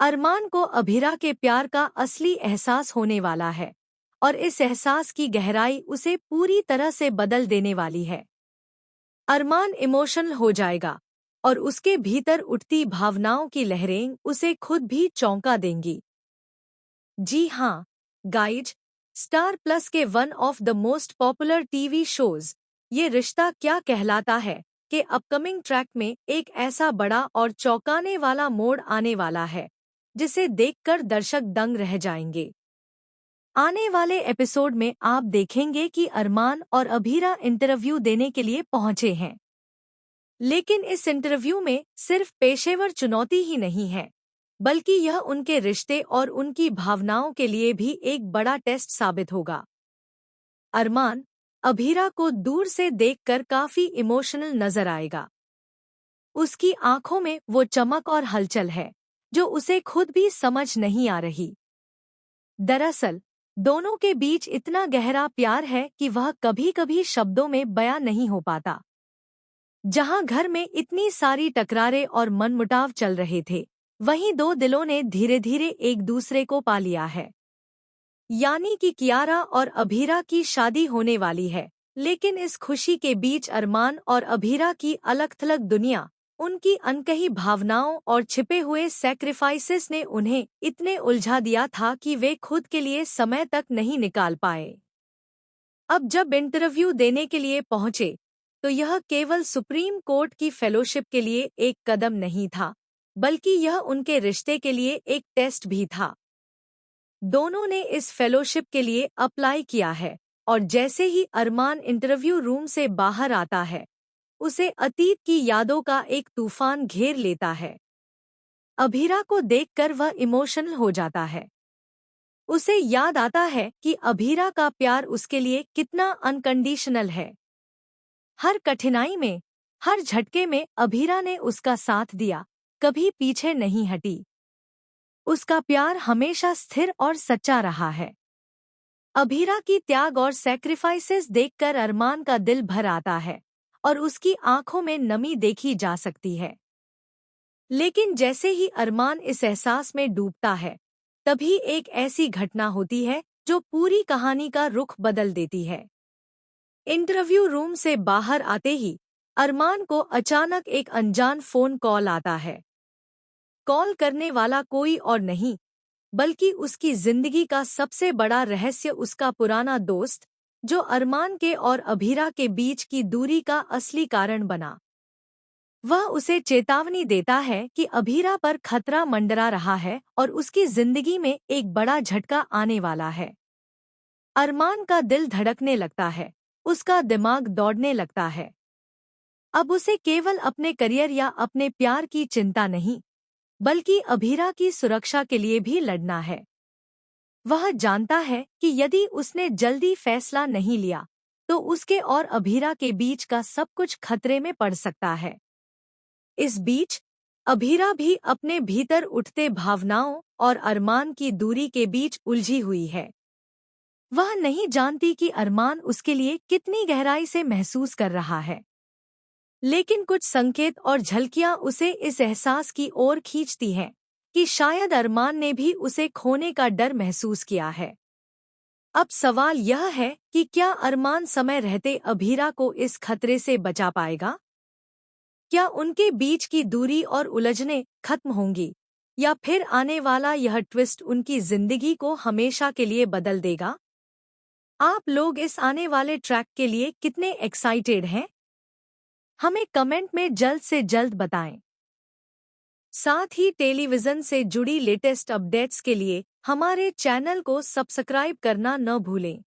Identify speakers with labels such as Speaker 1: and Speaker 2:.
Speaker 1: अरमान को अभिरा के प्यार का असली एहसास होने वाला है और इस एहसास की गहराई उसे पूरी तरह से बदल देने वाली है। अरमान इमोशनल हो जाएगा और उसके भीतर उठती भावनाओं की लहरें उसे खुद भी चौंका देंगी। जी हाँ, गाइज, स्टार प्लस के one of the most popular TV shows ये रिश्ता क्या कहलाता है कि अपकमिंग ट्रैक में एक ऐसा बड़ा और चौंकाने वाला मोड़ आने वाला है जिसे देखकर दर्शक दंग रह जाएंगे। आने वाले एपिसोड में आप देखेंगे कि अरमान और अभीरा इंटरव्यू देने के लिए पहुंचे हैं, लेकिन इस इंटरव्यू में सिर्फ पेशेवर चुनौती ही नहीं है, बल्कि यह उनके रिश्ते और उनकी भावनाओं के लिए भी एक बड़ा टेस्ट साबित होगा। अरमान अभीरा को दूर से देखकर काफी इमोशनल नजर आएगा। उसकी आंखों में वो चमक और हलचल है जो उसे खुद भी समझ नहीं आ रही। दरअसल दोनों के बीच इतना गहरा प्यार है कि वह कभी-कभी शब्दों में बयां नहीं हो पाता। जहां घर में इतनी सारी टकरारें और मनमुटाव चल रहे थे, वहीं दो दिलों ने धीरे-धीरे एक दूसरे को पा लिया है। यानी कि कियारा और अभीरा की शादी होने वाली है, लेकिन इस खुशी के बीच अरमान और अभीरा की अलग-थलग दुनिया, उनकी अनकही भावनाओं और छिपे हुए सैक्रिफाइसेस ने उन्हें इतने उलझा दिया था कि वे खुद के लिए समय तक नहीं निकाल पाए। अब जब इंटरव्यू देने के लिए पहुंचे, तो यह केवल सुप्रीम कोर्ट की फेलोशिप के लिए एक कदम नहीं था, बल्कि यह उनके रिश्ते के लिए एक टेस्ट भी था। दोनों ने इस फेलोशिप के लिए अप्लाई किया है और जैसे ही अरमान इंटरव्यू रूम से बाहर आता है, उसे अतीत की यादों का एक तूफान घेर लेता है। अभीरा को देखकर वह इमोशनल हो जाता है। उसे याद आता है कि अभीरा का प्यार उसके लिए कितना अनकंडीशनल है। हर कठिनाई में, हर झटके में अभीरा ने उसका साथ दिया, कभी पीछे नहीं हटी। उसका प्यार हमेशा स्थिर और सच्चा रहा है। अभीरा की त्याग और सैक्रिफाइसेस देखकर अरमान का दिल भर आता है और उसकी आंखों में नमी देखी जा सकती है। लेकिन जैसे ही अरमान इस एहसास में डूबता है, तभी एक ऐसी घटना होती है जो पूरी कहानी का रुख बदल देती है। इंटरव्यू रूम से बाहर आते ही अरमान को अचानक एक अनजान फोन कॉल आता है। कॉल करने वाला कोई और नहीं, बल्कि उसकी जिंदगी का सबसे बड़ा रहस्य उसका पुराना दोस्त, जो अरमान के और अभीरा के बीच की दूरी का असली कारण बना। वह उसे चेतावनी देता है कि अभीरा पर खतरा मंडरा रहा है और उसकी जिंदगी में एक बड़ा झटका आने वाला है। अरमान का दिल धड़कने लगता है, उसका दिमाग दौड़ने लगता है। अब उसे केवल अपने करियर या अपने प्यार की चिंता नहीं, बल्कि अभीरा की सुरक्षा के लिए भी लड़ना है। वह जानता है कि यदि उसने जल्दी फैसला नहीं लिया, तो उसके और अभीरा के बीच का सब कुछ खतरे में पड़ सकता है। इस बीच अभीरा भी अपने भीतर उठते भावनाओं और अरमान की दूरी के बीच उलझी हुई है। वह नहीं जानती कि अरमान उसके लिए कितनी गहराई से महसूस कर रहा है, लेकिन कुछ संकेत और झलकियां उसे इस एहसास की ओर खींचती हैं कि शायद अरमान ने भी उसे खोने का डर महसूस किया है। अब सवाल यह है कि क्या अरमान समय रहते अभीरा को इस खतरे से बचा पाएगा? क्या उनके बीच की दूरी और उलझनें खत्म होंगी, या फिर आने वाला यह ट्विस्ट उनकी जिंदगी को हमेशा के लिए बदल देगा? आप लोग इस आने वाले ट्रैक के लिए कितने एक्साइटेड हैं? हमें कमेंट में जल्द से जल्द बताएं। साथ ही टेलीविजन से जुड़ी लेटेस्ट अपडेट्स के लिए हमारे चैनल को सब्सक्राइब करना न भूलें।